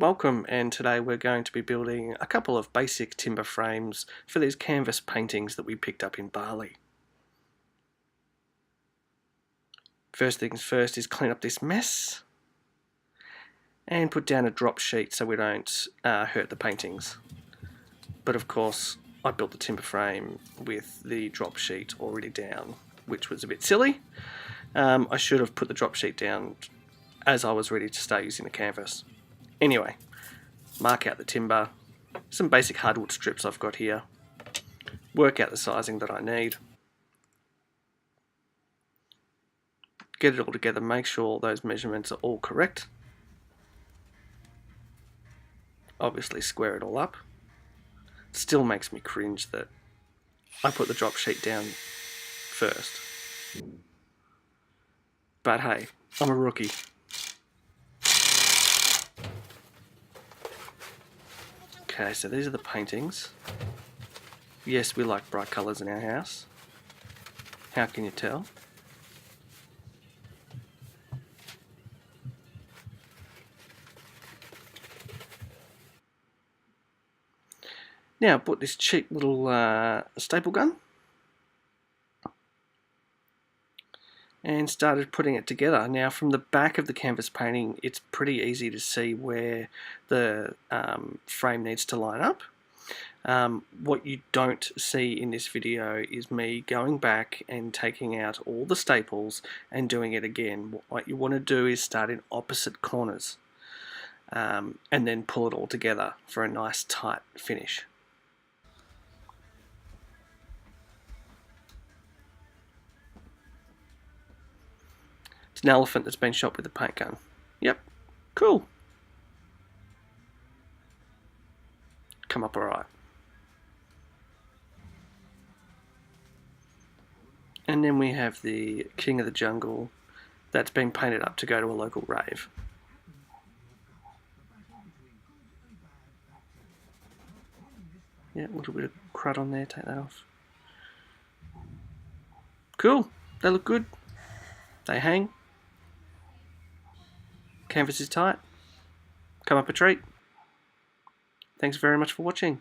Welcome, and today we're going to be building a couple of basic timber frames for these canvas paintings that we picked up in Bali. First things first is clean up this mess and put down a drop sheet so we don't hurt the paintings. But of course I built the timber frame with the drop sheet already down, which was a bit silly. I should have put the drop sheet down as I was ready to start using the canvas. Anyway, mark out the timber, some basic hardwood strips I've got here, work out the sizing that I need, get it all together, make sure those measurements are all correct, obviously square it all up. Still makes me cringe that I put the drop sheet down first, but hey, I'm a rookie. Okay, so these are the paintings. Yes, we like bright colours in our house. How can you tell? Now I bought this cheap little staple gun and started putting it together. Now from the back of the canvas painting, it's pretty easy to see where the frame needs to line up. What you don't see in this video is me going back and taking out all the staples and doing it again. What you want to do is start in opposite corners and then pull it all together for a nice tight finish. It's an elephant that's been shot with a paint gun. Yep, cool. Come up alright. And then we have the King of the Jungle that's been painted up to go to a local rave. Yeah, a little bit of crud on there, take that off. Cool, they look good. They hang. Canvas is tight. Come up a treat. Thanks very much for watching.